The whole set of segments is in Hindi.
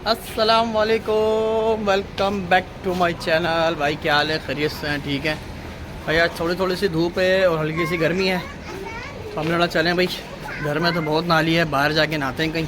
अस्सलाम वालेकुम, welcome back to my channel. भाई क्या हाल है? खैरियत से हैं? ठीक है भाई। आज थोड़ी थोड़ी सी धूप है और हल्की सी गर्मी है, तो हम लोग चलें भाई। घर में तो बहुत नाली है, बाहर जाके नहाते हैं कहीं।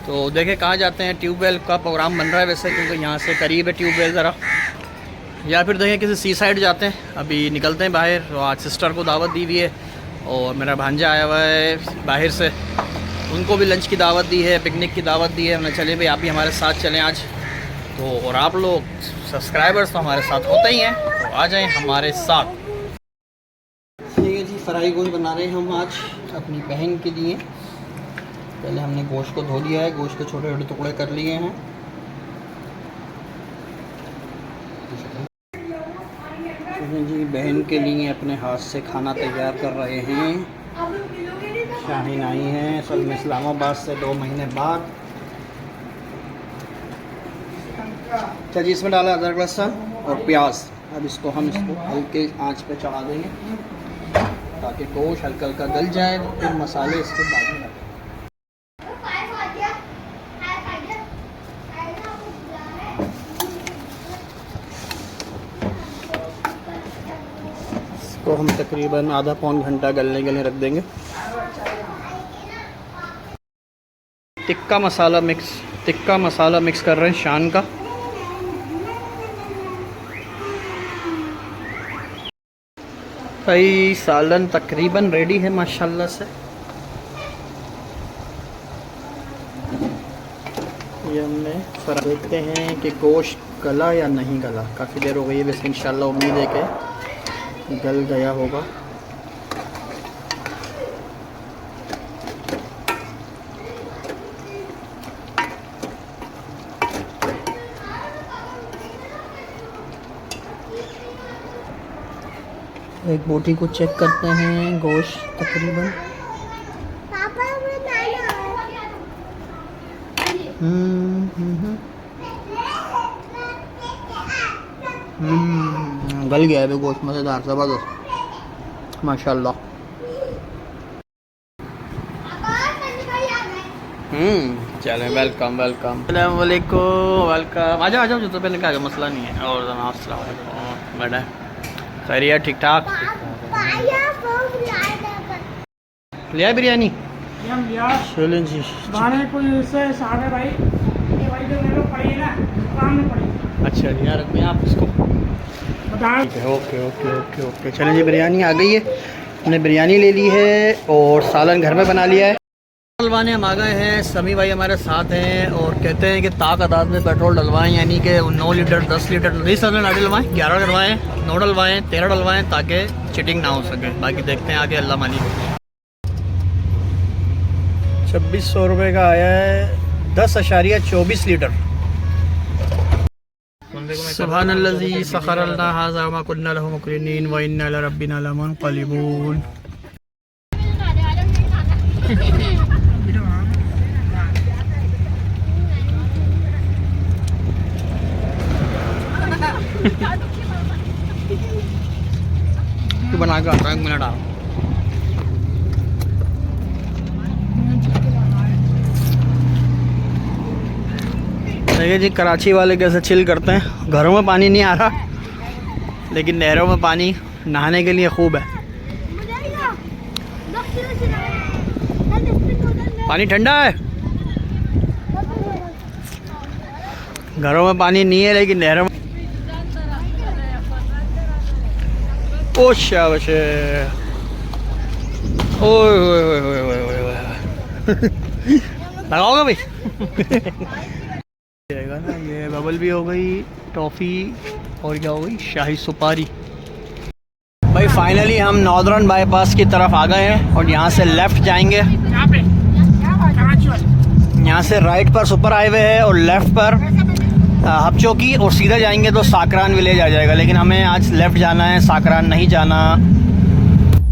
तो देखें कहाँ जाते हैं। ट्यूबवेल का प्रोग्राम बन रहा है वैसे, क्योंकि यहाँ से करीब है ट्यूबवेल ज़रा, या फिर देखें किसी सी साइड जाते हैं। अभी निकलते हैं बाहर। तो आज सिस्टर को दावत दी हुई है और मेरा भांजा आया हुआ है बाहर से, उनको भी लंच की दावत दी है, पिकनिक की दावत दी है। हमने चले भाई आप भी हमारे साथ चलें आज। तो और आप लोग सब्सक्राइबर्स तो हमारे साथ होते ही हैं, तो आ जाएं हमारे साथ। ठीक है जी, फ्राई गोश्त बना रहे हैं हम आज अपनी बहन के लिए। पहले हमने गोश्त को धो लिया है, गोश्त के छोटे छोटे टुकड़े कर लिए हैं। जी बहन के लिए अपने हाथ से खाना तैयार कर रहे हैं। शाहीन आई हैं असल में इस्लामाबाद से 2 महीने बाद। अच्छा जी, इसमें डाला अदरक लहसुन और प्याज। अब इसको हम हल्के आंच पे चढ़ा देंगे ताकि गोश्त हल्का हल्का गल जाए, फिर मसाले इसके बाद में डालें। इसको हम तकरीबन आधा पौन घंटा गलने के लिए रख देंगे। टिक्का मसाला मिक्स कर रहे हैं शान का। भाई सालन तकरीबन रेडी है माशाल्लाह से। ये हमने देखते हैं कि गोश्त गला या नहीं गला। काफ़ी देर हो गई है वैसे, इंशाल्लाह उम्मीद है कि गल गया होगा। एक बोटी को चेक करते हैं, गोश्त तकरीबन गल गया है गोश्त, मज़ेदार ज़बरदस्त माशाल्लाह। चलें, वेलकम वेलकम। अस्सलाम वालेकुम, वेलकम। आ जाओ जो तो पहले क्या मसला नहीं है। और अस्सलाम वालेकुम मैडम, खैरियत? ठीक ठाक। लिया बिरयानी? चलें जी। अच्छा जी, यार रखते हैं आप इसको। Okay okay okay okay. चलें जी, बिरयानी आ गई है। हमने बिरयानी ले ली है और सालन घर में बना लिया है। डलवाने हम आ गए हैं, समी भाई हमारे साथ हैं और कहते हैं कि तादाद में पेट्रोल डलवाएं, यानी कि 9 लीटर 10 लीटर नहीं सर ना डलवाएं, 11 डलवाएं, 9 डलवाएं, 13 डलवाएं, ताकि चिटिंग ना हो सके। बाकी देखते हैं आगे, अल्लाह मानी। 2600 रुपये का आया है 10.24 लीटर। सुब्हानल्लाज़ी सख़रलना हाज़ा मा कुन्ना लहू मुक़रिनीन व इन्ना इला रब्बिना लमुनक़लिबून। तो बना के आता है, 1 मिनट आ। देखिए जी कराची वाले कैसे चिल करते हैं। घरों में पानी नहीं आ रहा, लेकिन नहरों में पानी नहाने के लिए खूब है। पानी ठंडा है, घरों में पानी नहीं है लेकिन नहरों में। ओ शाबाश, ओए ओए ओए ओए ओए लगाओगे भाई? जाएगा ना। ये बबल भी हो गई, टॉफ़ी और क्या हो गई, शाही सुपारी। भाई फाइनली हम नॉर्दर्न बाईपास की तरफ आ गए हैं और यहाँ से लेफ़्ट जाएंगे। यहाँ से राइट पर सुपर हाईवे है और लेफ़्ट पर हबचौकी, और सीधा जाएंगे तो साकरान विलेज आ जाएगा। लेकिन हमें आज लेफ़्ट जाना है, साकरान नहीं जाना।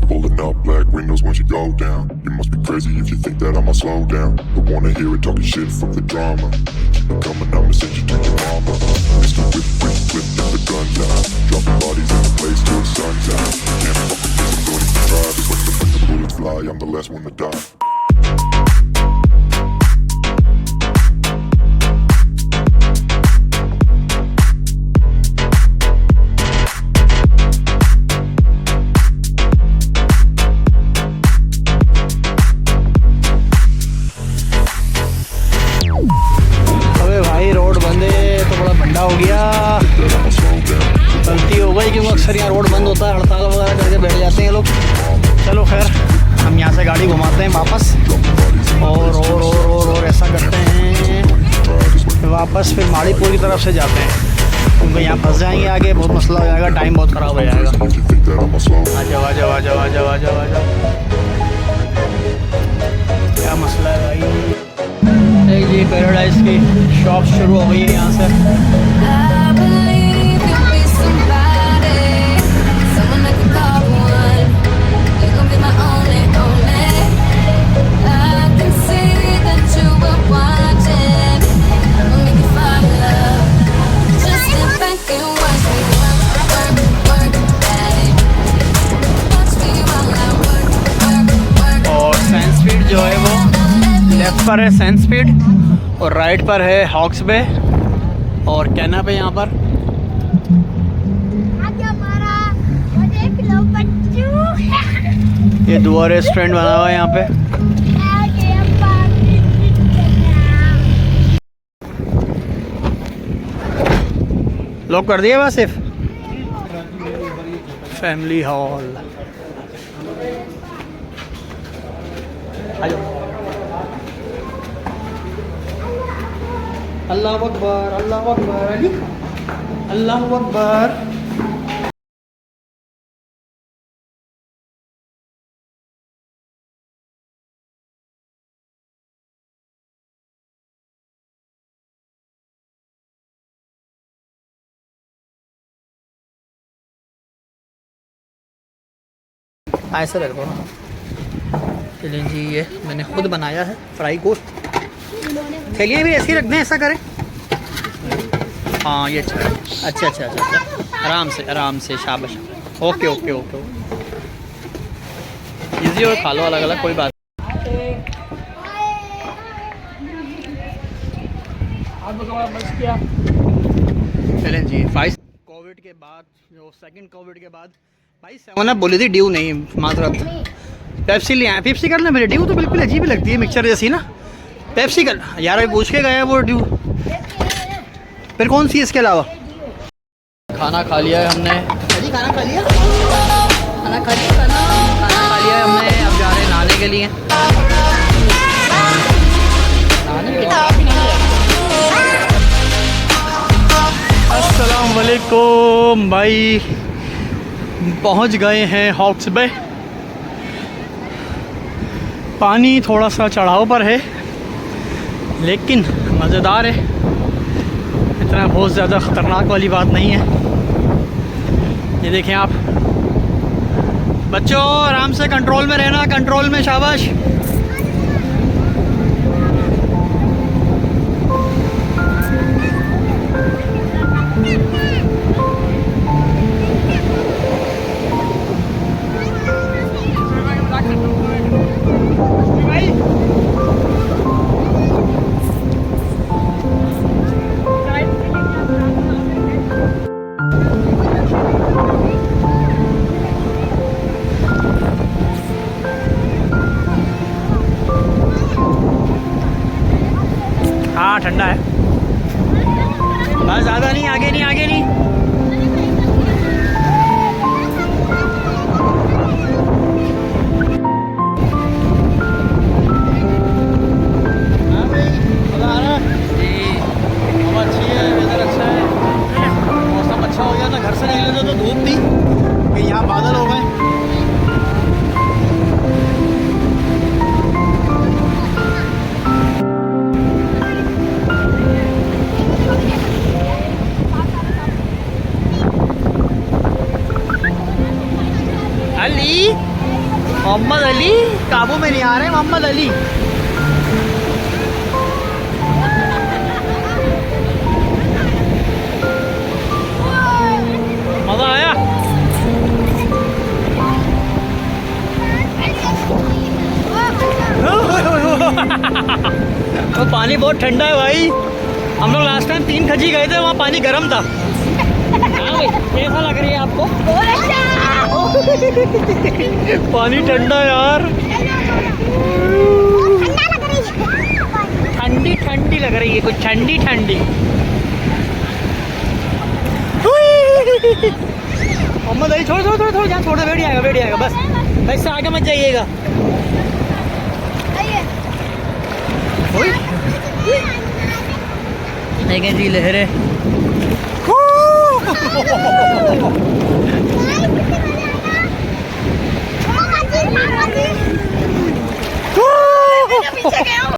Pulling up black windows once you go down. You must be crazy if you think that I'ma slow down. Don't wanna hear it talking shit, fuck the drama. Keep it coming, I'ma send you to your mama. Mr. Whip, get the guns out. Dropping bodies in the place till the sun's out. Can't fuck with this, I'm going to drive. It's when the bullets fly, I'm the last one to die. अक्सर यहाँ रोड बंद होता है, हड़ताल वगैरह करके बैठ जाते हैं लोग। चलो खैर, हम यहाँ से गाड़ी घुमाते हैं वापस और ऐसा करते हैं वापस फिर माड़ीपुर की तरफ से जाते हैं, क्योंकि यहाँ फंस जाएंगे, आगे बहुत मसला हो जाएगा, टाइम बहुत ख़राब हो जाएगा। आ जाओ आ जाओ आ जाओ आ जाओ आ जाओ आ जाओ। क्या मसला है भाई? एक जी पैराडाइज की शॉप शुरू हो गई है यहाँ से। जो है वो लेफ्ट पर है सेंस फीड और राइट पर है हॉक्स बे और कैनप है यहाँ पर। ये दुआ रेस्टोरेंट बना हुआ है यहाँ पे। लॉक कर दिया बस सिर्फ। फैमिली हॉल अल्लाह अकबर अल्लाह अकबर अली अल्लाह अकबर। ऐसे रखो ना। चलिए जी, ये मैंने खुद बनाया है फ्राई गोश्त। चलिए भी ऐसे ही रख दें, ऐसा करें। हाँ ये अच्छा अच्छा अच्छा, आराम से शाबाश। ओके ओके ओके इजी हो, खा लो अलग अलग, कोई बात। चलें जी, 5 कोविड के बाद, जो सेकंड कोविड के बाद भाई 7 अप बोली थी, ड्यू नहीं माजरत। पेप्सी ले आए, पेप्सी कर लें मेरे। ड्यू तो बिल्कुल अजीब लगती है, मिक्सचर जैसी ना। पेप्सी कर यार, अभी पूछ के गए वो ड्यू। फिर कौन सी इसके अलावा? खाना खा लिया है हमने। खाना खा लिया, खाना खा लिया है हमने। अब जा रहे हैं नहाने के लिए। अस्सलाम वालेकुम भाई, पहुंच गए हैं हॉक्स बे। पानी थोड़ा सा चढ़ाव पर है लेकिन मज़ेदार है, इतना बहुत ज़्यादा ख़तरनाक वाली बात नहीं है। ये देखें आप बच्चों, आराम से कंट्रोल में रहना, कंट्रोल में, शाबाश। हाँ ठंडा है, बस ज़्यादा नहीं, आगे नहीं आगे नहीं। हाँ भाई, मज़ा आ रहा है जी, हवा अच्छी है, वेदर अच्छा है, मौसम अच्छा हो गया था। घर से निकले तो धूप थी, कि यहाँ बादल हो गए। अली, मोहम्मद अली काबू में नहीं आ रहे। मोहम्मद अली मज़ा आया। तो पानी बहुत ठंडा है भाई। हम लोग लास्ट टाइम 3 खजी गए थे, वहाँ पानी गर्म था। हाँ भाई, कैसा लग रही है आपको? पानी ठंडा यार, ठंडी ठंडी लग रही है, कुछ ठंडी ठंडी। नहीं, छोड़ छोड़ छोड़ छोड़, यहाँ छोड़ दो, बैठ जाएगा बस। इससे आगे मत जाइएगा। देखें जी लहरें।